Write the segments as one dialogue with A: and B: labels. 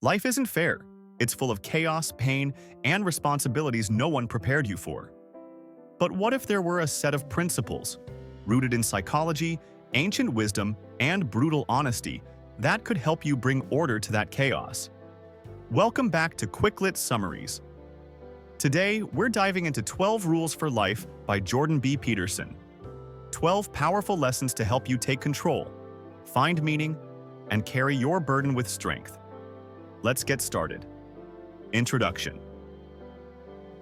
A: Life isn't fair. It's full of chaos, pain, and responsibilities no one prepared you for. But what if there were a set of principles, rooted in psychology, ancient wisdom, and brutal honesty, that could help you bring order to that chaos? Welcome back to Quicklit Summaries. Today, we're diving into 12 Rules for Life by Jordan B. Peterson. 12 powerful lessons to help you take control, find meaning, and carry your burden with strength. Let's get started. Introduction.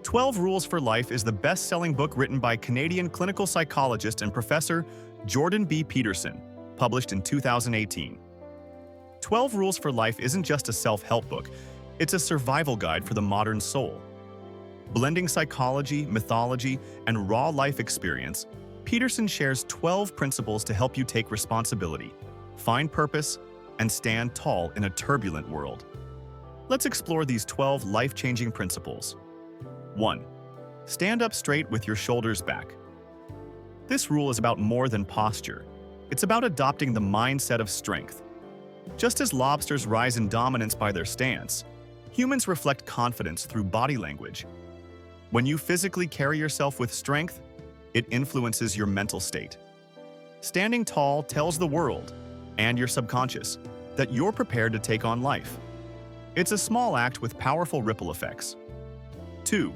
A: 12 Rules for Life is the best-selling book written by Canadian clinical psychologist and professor Jordan B. Peterson, published in 2018. 12 Rules for Life isn't just a self-help book, it's a survival guide for the modern soul. Blending psychology, mythology, and raw life experience, Peterson shares 12 principles to help you take responsibility, find purpose, and stand tall in a turbulent world. Let's explore these 12 life-changing principles. 1. Stand up straight with your shoulders back. This rule is about more than posture. It's about adopting the mindset of strength. Just as lobsters rise in dominance by their stance, humans reflect confidence through body language. When you physically carry yourself with strength, it influences your mental state. Standing tall tells the world, and your subconscious, that you're prepared to take on life. It's a small act with powerful ripple effects. 2.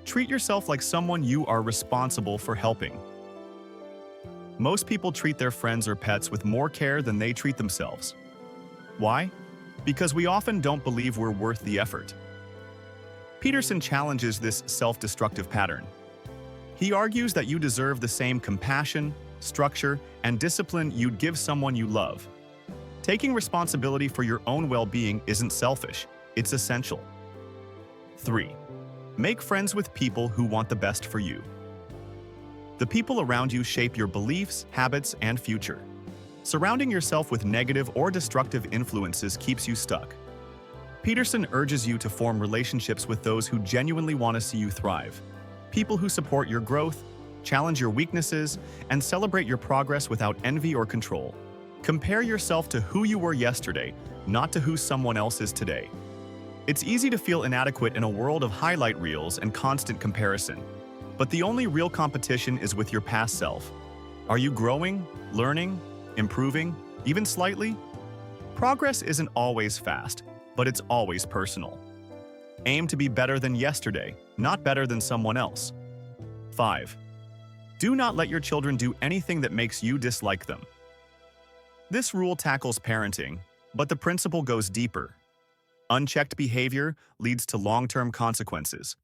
A: Treat yourself like someone you are responsible for helping. Most people treat their friends or pets with more care than they treat themselves. Why? Because we often don't believe we're worth the effort. Peterson challenges this self-destructive pattern. He argues that you deserve the same compassion, structure, and discipline you'd give someone you love. Taking responsibility for your own well-being isn't selfish, it's essential. 3. Make friends with people who want the best for you. The people around you shape your beliefs, habits, and future. Surrounding yourself with negative or destructive influences keeps you stuck. Peterson urges you to form relationships with those who genuinely want to see you thrive. People who support your growth, challenge your weaknesses, and celebrate your progress without envy or control. Compare yourself to who you were yesterday, not to who someone else is today. It's easy to feel inadequate in a world of highlight reels and constant comparison. But the only real competition is with your past self. Are you growing, learning, improving, even slightly? Progress isn't always fast, but it's always personal. Aim to be better than yesterday, not better than someone else. 5. Do not let your children do anything that makes you dislike them. This rule tackles parenting, but the principle goes deeper. Unchecked behavior leads to long-term consequences.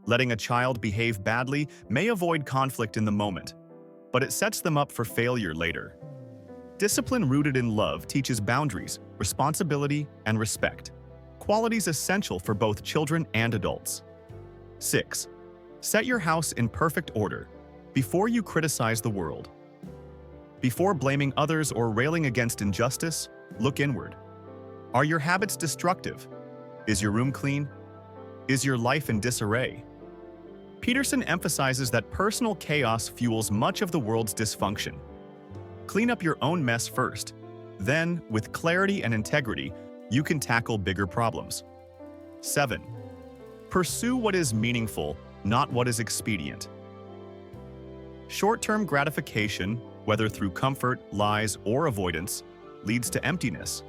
A: Letting a child behave badly may avoid conflict in the moment, but it sets them up for failure later. Discipline rooted in love teaches boundaries, responsibility, and respect, qualities essential for both children and adults. 6. Set your house in perfect order before you criticize the world. Before blaming others or railing against injustice, look inward. Are your habits destructive? Is your room clean? Is your life in disarray? Peterson emphasizes that personal chaos fuels much of the world's dysfunction. Clean up your own mess first. Then, with clarity and integrity, you can tackle bigger problems. 7. Pursue what is meaningful, not what is expedient. Short-term gratification, whether through comfort, lies, or avoidance, leads to emptiness.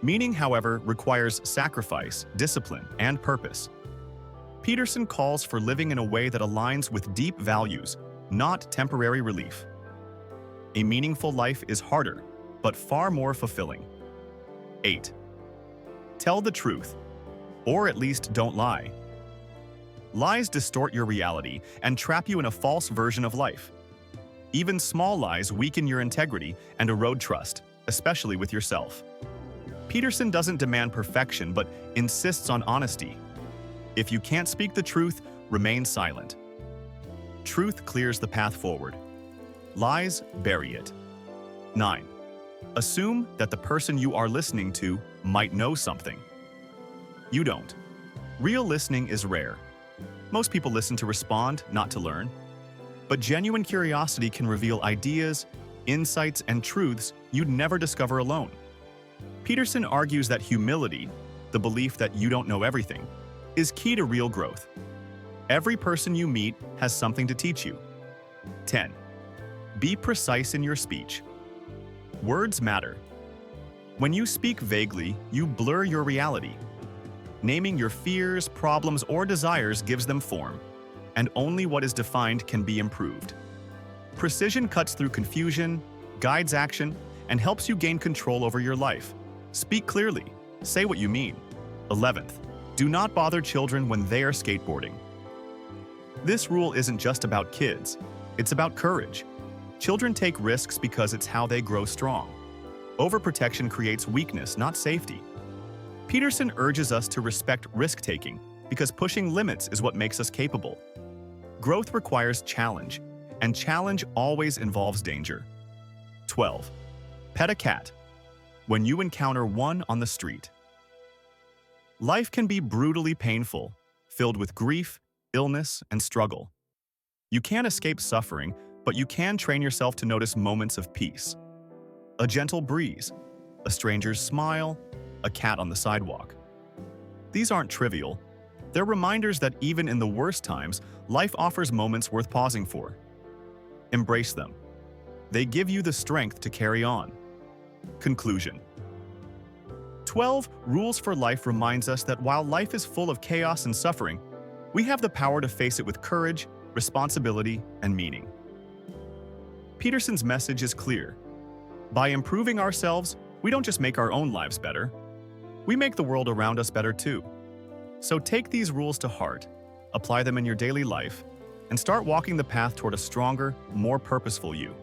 A: Meaning, however, requires sacrifice, discipline, and purpose. Peterson calls for living in a way that aligns with deep values, not temporary relief. A meaningful life is harder, but far more fulfilling. 8. Tell the truth, or at least don't lie. Lies distort your reality and trap you in a false version of life. Even small lies weaken your integrity and erode trust, especially with yourself. Peterson doesn't demand perfection, but insists on honesty. If you can't speak the truth, remain silent. Truth clears the path forward. Lies bury it. 9. Assume that the person you are listening to might know something. You don't. Real listening is rare. Most people listen to respond, not to learn. But genuine curiosity can reveal ideas, insights, and truths you'd never discover alone. Peterson argues that humility, the belief that you don't know everything, is key to real growth. Every person you meet has something to teach you. 10. Be precise in your speech. Words matter. When you speak vaguely, you blur your reality. Naming your fears, problems, or desires gives them form, and only what is defined can be improved. Precision cuts through confusion, guides action, and helps you gain control over your life. Speak clearly. Say what you mean. 11th. Do not bother children when they are skateboarding. This rule isn't just about kids. It's about courage. Children take risks because it's how they grow strong. Overprotection creates weakness, not safety. Peterson urges us to respect risk-taking because pushing limits is what makes us capable. Growth requires challenge, and challenge always involves danger. 12. Pet a cat when you encounter one on the street. Life can be brutally painful, filled with grief, illness, and struggle. You can't escape suffering, but you can train yourself to notice moments of peace. A gentle breeze, a stranger's smile, a cat on the sidewalk. These aren't trivial. They're reminders that even in the worst times, life offers moments worth pausing for. Embrace them. They give you the strength to carry on. Conclusion. 12 Rules for Life reminds us that while life is full of chaos and suffering, we have the power to face it with courage, responsibility, and meaning. Peterson's message is clear. By improving ourselves, we don't just make our own lives better, we make the world around us better too. So take these rules to heart, apply them in your daily life, and start walking the path toward a stronger, more purposeful you.